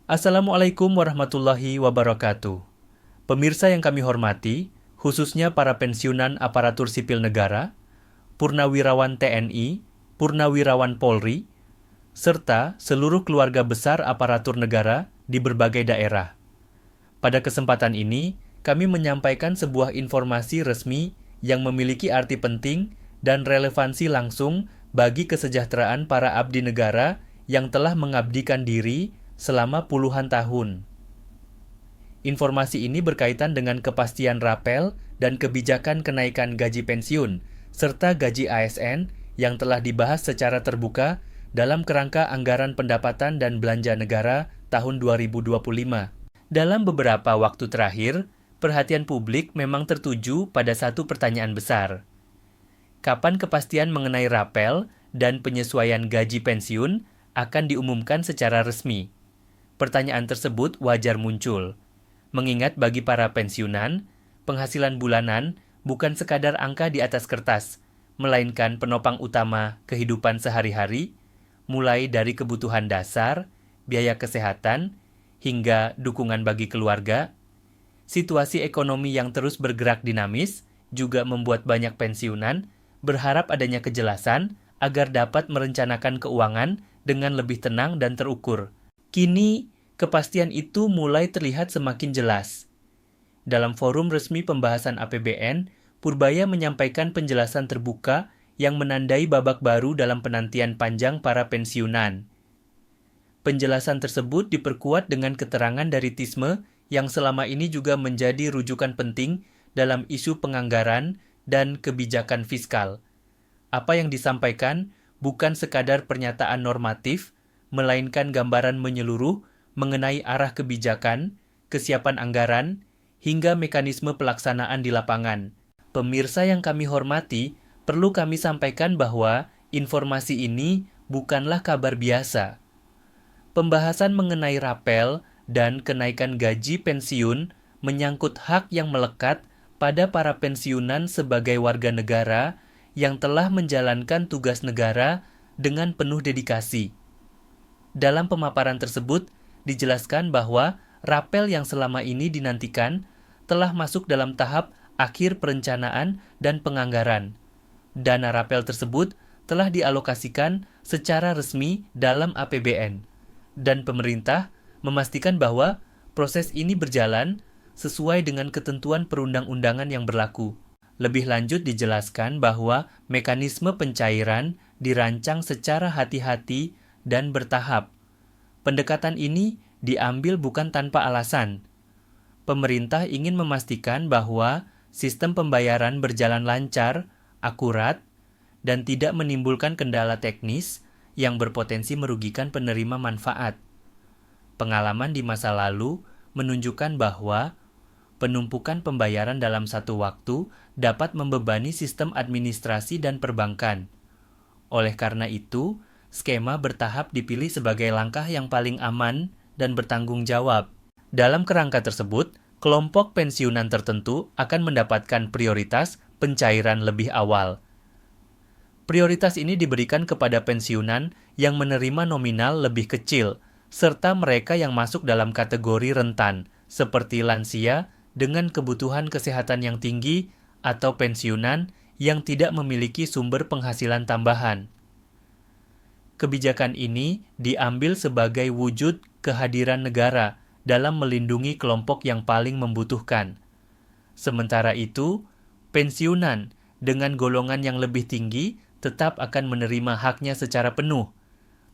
Assalamualaikum warahmatullahi wabarakatuh. Pemirsa yang kami hormati, khususnya para pensiunan aparatur sipil negara, purnawirawan TNI, purnawirawan Polri, serta seluruh keluarga besar aparatur negara di berbagai daerah. Pada kesempatan ini, kami menyampaikan sebuah informasi resmi yang memiliki arti penting dan relevansi langsung bagi kesejahteraan para abdi negara yang telah mengabdikan diri selama puluhan tahun. Informasi ini berkaitan dengan kepastian rapel dan kebijakan kenaikan gaji pensiun, serta gaji ASN yang telah dibahas secara terbuka dalam kerangka Anggaran Pendapatan dan Belanja Negara tahun 2025. Dalam beberapa waktu terakhir, perhatian publik memang tertuju pada satu pertanyaan besar. Kapan kepastian mengenai rapel dan penyesuaian gaji pensiun akan diumumkan secara resmi? Pertanyaan tersebut wajar muncul, mengingat bagi para pensiunan, penghasilan bulanan bukan sekadar angka di atas kertas, melainkan penopang utama kehidupan sehari-hari, mulai dari kebutuhan dasar, biaya kesehatan, hingga dukungan bagi keluarga. Situasi ekonomi yang terus bergerak dinamis juga membuat banyak pensiunan berharap adanya kejelasan agar dapat merencanakan keuangan dengan lebih tenang dan terukur. Kini, kepastian itu mulai terlihat semakin jelas. Dalam forum resmi pembahasan APBN, Purbaya menyampaikan penjelasan terbuka yang menandai babak baru dalam penantian panjang para pensiunan. Penjelasan tersebut diperkuat dengan keterangan dari Tisme yang selama ini juga menjadi rujukan penting dalam isu penganggaran dan kebijakan fiskal. Apa yang disampaikan bukan sekadar pernyataan normatif, melainkan gambaran menyeluruh mengenai arah kebijakan, kesiapan anggaran, hingga mekanisme pelaksanaan di lapangan. Pemirsa yang kami hormati, perlu kami sampaikan bahwa informasi ini bukanlah kabar biasa. Pembahasan mengenai rapel dan kenaikan gaji pensiun menyangkut hak yang melekat pada para pensiunan sebagai warga negara yang telah menjalankan tugas negara dengan penuh dedikasi. Dalam pemaparan tersebut, dijelaskan bahwa rapel yang selama ini dinantikan telah masuk dalam tahap akhir perencanaan dan penganggaran. Dana rapel tersebut telah dialokasikan secara resmi dalam APBN, dan pemerintah memastikan bahwa proses ini berjalan sesuai dengan ketentuan perundang-undangan yang berlaku. Lebih lanjut dijelaskan bahwa mekanisme pencairan dirancang secara hati-hati dan bertahap. Pendekatan ini diambil bukan tanpa alasan. Pemerintah ingin memastikan bahwa sistem pembayaran berjalan lancar, akurat, dan tidak menimbulkan kendala teknis yang berpotensi merugikan penerima manfaat. Pengalaman di masa lalu menunjukkan bahwa penumpukan pembayaran dalam satu waktu dapat membebani sistem administrasi dan perbankan. Oleh karena itu, skema bertahap dipilih sebagai langkah yang paling aman dan bertanggung jawab. Dalam kerangka tersebut, kelompok pensiunan tertentu akan mendapatkan prioritas pencairan lebih awal. Prioritas ini diberikan kepada pensiunan yang menerima nominal lebih kecil, serta mereka yang masuk dalam kategori rentan, seperti lansia dengan kebutuhan kesehatan yang tinggi atau pensiunan yang tidak memiliki sumber penghasilan tambahan. Kebijakan ini diambil sebagai wujud kehadiran negara dalam melindungi kelompok yang paling membutuhkan. Sementara itu, pensiunan dengan golongan yang lebih tinggi tetap akan menerima haknya secara penuh,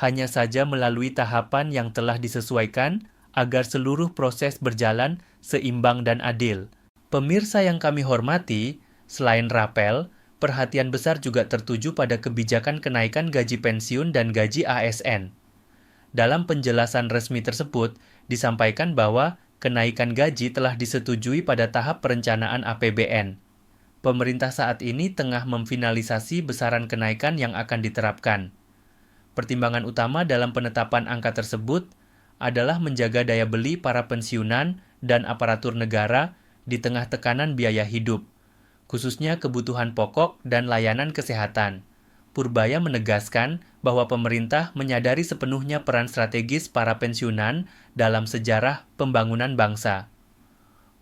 hanya saja melalui tahapan yang telah disesuaikan agar seluruh proses berjalan seimbang dan adil. Pemirsa yang kami hormati, selain rapel, perhatian besar juga tertuju pada kebijakan kenaikan gaji pensiun dan gaji ASN. Dalam penjelasan resmi tersebut, disampaikan bahwa kenaikan gaji telah disetujui pada tahap perencanaan APBN. Pemerintah saat ini tengah memfinalisasi besaran kenaikan yang akan diterapkan. Pertimbangan utama dalam penetapan angka tersebut adalah menjaga daya beli para pensiunan dan aparatur negara di tengah tekanan biaya hidup, khususnya kebutuhan pokok dan layanan kesehatan, Purbaya menegaskan bahwa pemerintah menyadari sepenuhnya peran strategis para pensiunan dalam sejarah pembangunan bangsa.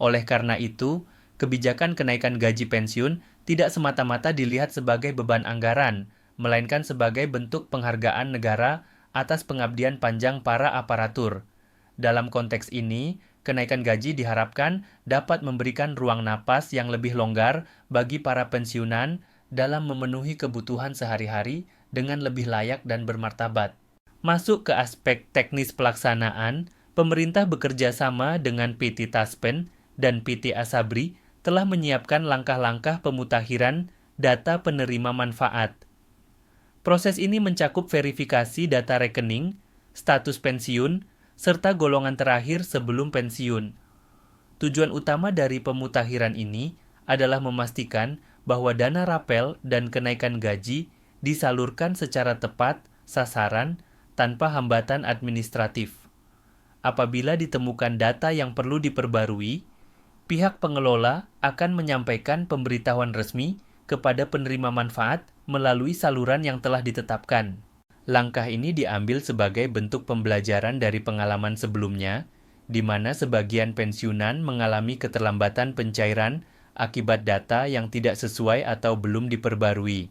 Oleh karena itu, kebijakan kenaikan gaji pensiun tidak semata-mata dilihat sebagai beban anggaran, melainkan sebagai bentuk penghargaan negara atas pengabdian panjang para aparatur. Dalam konteks ini, kenaikan gaji diharapkan dapat memberikan ruang napas yang lebih longgar bagi para pensiunan dalam memenuhi kebutuhan sehari-hari dengan lebih layak dan bermartabat. Masuk ke aspek teknis pelaksanaan, pemerintah bekerja sama dengan PT Taspen dan PT Asabri telah menyiapkan langkah-langkah pemutakhiran data penerima manfaat. Proses ini mencakup verifikasi data rekening, status pensiun, serta golongan terakhir sebelum pensiun. Tujuan utama dari pemutakhiran ini adalah memastikan bahwa dana rapel dan kenaikan gaji disalurkan secara tepat, sasaran, tanpa hambatan administratif. Apabila ditemukan data yang perlu diperbarui, pihak pengelola akan menyampaikan pemberitahuan resmi kepada penerima manfaat melalui saluran yang telah ditetapkan. Langkah ini diambil sebagai bentuk pembelajaran dari pengalaman sebelumnya, di mana sebagian pensiunan mengalami keterlambatan pencairan akibat data yang tidak sesuai atau belum diperbarui.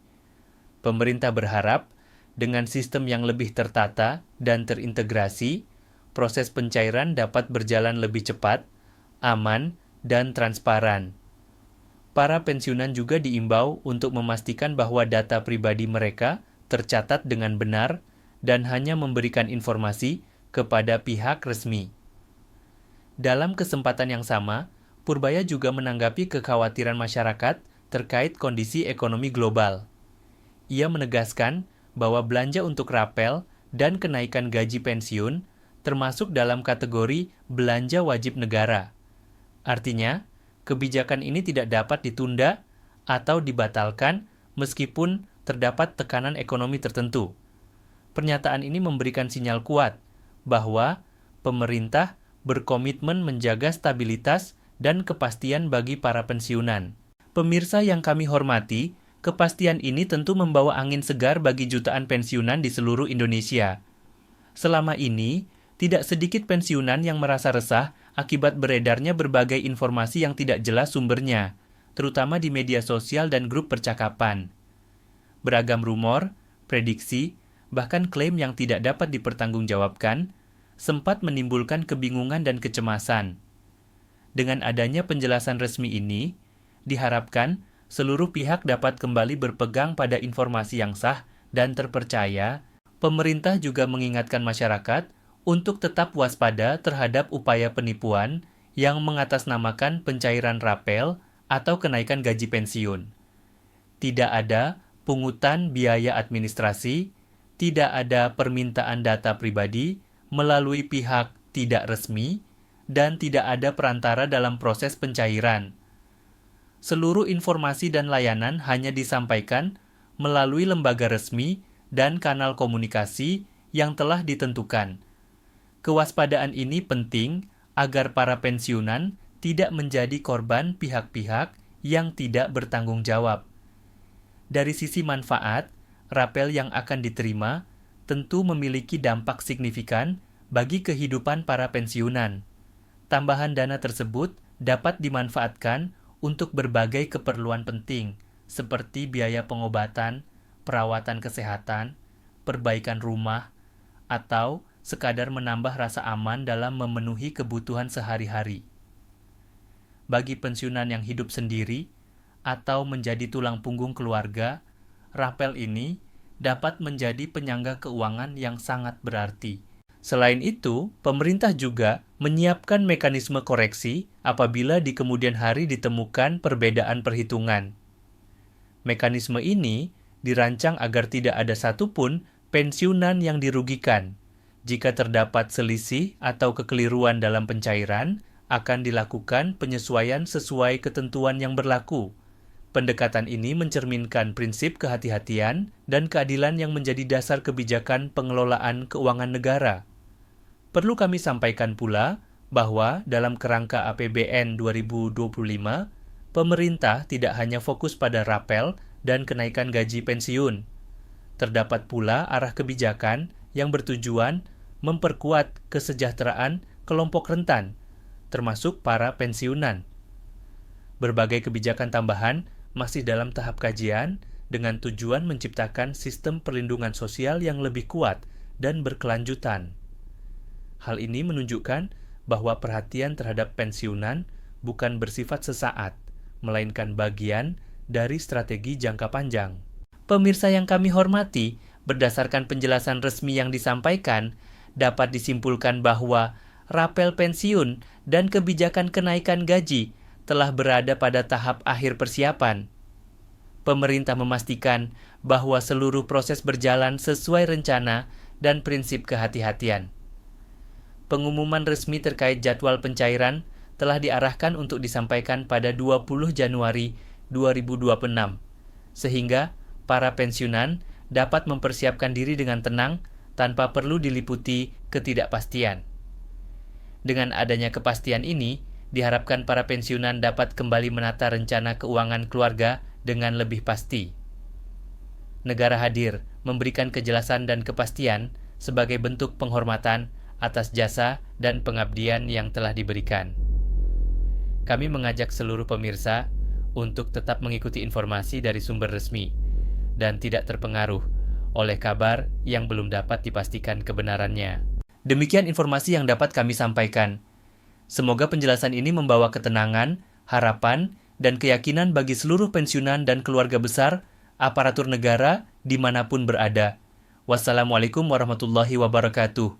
Pemerintah berharap, dengan sistem yang lebih tertata dan terintegrasi, proses pencairan dapat berjalan lebih cepat, aman, dan transparan. Para pensiunan juga diimbau untuk memastikan bahwa data pribadi mereka tercatat dengan benar dan hanya memberikan informasi kepada pihak resmi. Dalam kesempatan yang sama, Purbaya juga menanggapi kekhawatiran masyarakat terkait kondisi ekonomi global. Ia menegaskan bahwa belanja untuk rapel dan kenaikan gaji pensiun termasuk dalam kategori belanja wajib negara. Artinya, kebijakan ini tidak dapat ditunda atau dibatalkan meskipun terdapat tekanan ekonomi tertentu. Pernyataan ini memberikan sinyal kuat bahwa pemerintah berkomitmen menjaga stabilitas dan kepastian bagi para pensiunan. Pemirsa yang kami hormati, kepastian ini tentu membawa angin segar bagi jutaan pensiunan di seluruh Indonesia. Selama ini, tidak sedikit pensiunan yang merasa resah akibat beredarnya berbagai informasi yang tidak jelas sumbernya, terutama di media sosial dan grup percakapan. Beragam rumor, prediksi, bahkan klaim yang tidak dapat dipertanggungjawabkan, sempat menimbulkan kebingungan dan kecemasan. Dengan adanya penjelasan resmi ini, diharapkan seluruh pihak dapat kembali berpegang pada informasi yang sah dan terpercaya. Pemerintah juga mengingatkan masyarakat untuk tetap waspada terhadap upaya penipuan yang mengatasnamakan pencairan rapel atau kenaikan gaji pensiun. Tidak ada pungutan biaya administrasi, tidak ada permintaan data pribadi melalui pihak tidak resmi, dan tidak ada perantara dalam proses pencairan. Seluruh informasi dan layanan hanya disampaikan melalui lembaga resmi dan kanal komunikasi yang telah ditentukan. Kewaspadaan ini penting agar para pensiunan tidak menjadi korban pihak-pihak yang tidak bertanggung jawab. Dari sisi manfaat, rapel yang akan diterima tentu memiliki dampak signifikan bagi kehidupan para pensiunan. Tambahan dana tersebut dapat dimanfaatkan untuk berbagai keperluan penting, seperti biaya pengobatan, perawatan kesehatan, perbaikan rumah, atau sekadar menambah rasa aman dalam memenuhi kebutuhan sehari-hari. Bagi pensiunan yang hidup sendiri atau menjadi tulang punggung keluarga, rapel ini dapat menjadi penyangga keuangan yang sangat berarti. Selain itu, pemerintah juga menyiapkan mekanisme koreksi apabila di kemudian hari ditemukan perbedaan perhitungan. Mekanisme ini dirancang agar tidak ada satupun pensiunan yang dirugikan. Jika terdapat selisih atau kekeliruan dalam pencairan, akan dilakukan penyesuaian sesuai ketentuan yang berlaku. Pendekatan ini mencerminkan prinsip kehati-hatian dan keadilan yang menjadi dasar kebijakan pengelolaan keuangan negara. Perlu kami sampaikan pula bahwa dalam kerangka APBN 2025, pemerintah tidak hanya fokus pada rapel dan kenaikan gaji pensiun. Terdapat pula arah kebijakan yang bertujuan memperkuat kesejahteraan kelompok rentan, termasuk para pensiunan. Berbagai kebijakan tambahan masih dalam tahap kajian dengan tujuan menciptakan sistem perlindungan sosial yang lebih kuat dan berkelanjutan. Hal ini menunjukkan bahwa perhatian terhadap pensiunan bukan bersifat sesaat, melainkan bagian dari strategi jangka panjang. Pemirsa yang kami hormati, berdasarkan penjelasan resmi yang disampaikan, dapat disimpulkan bahwa rapel pensiun dan kebijakan kenaikan gaji telah berada pada tahap akhir persiapan. Pemerintah memastikan bahwa seluruh proses berjalan sesuai rencana dan prinsip kehati-hatian. Pengumuman resmi terkait jadwal pencairan telah diarahkan untuk disampaikan pada 20 Januari 2026, sehingga para pensiunan dapat mempersiapkan diri dengan tenang tanpa perlu diliputi ketidakpastian. Dengan adanya kepastian ini, diharapkan para pensiunan dapat kembali menata rencana keuangan keluarga dengan lebih pasti. Negara hadir memberikan kejelasan dan kepastian sebagai bentuk penghormatan atas jasa dan pengabdian yang telah diberikan. Kami mengajak seluruh pemirsa untuk tetap mengikuti informasi dari sumber resmi dan tidak terpengaruh oleh kabar yang belum dapat dipastikan kebenarannya. Demikian informasi yang dapat kami sampaikan. Semoga penjelasan ini membawa ketenangan, harapan, dan keyakinan bagi seluruh pensiunan dan keluarga besar aparatur negara dimanapun berada. Wassalamualaikum warahmatullahi wabarakatuh.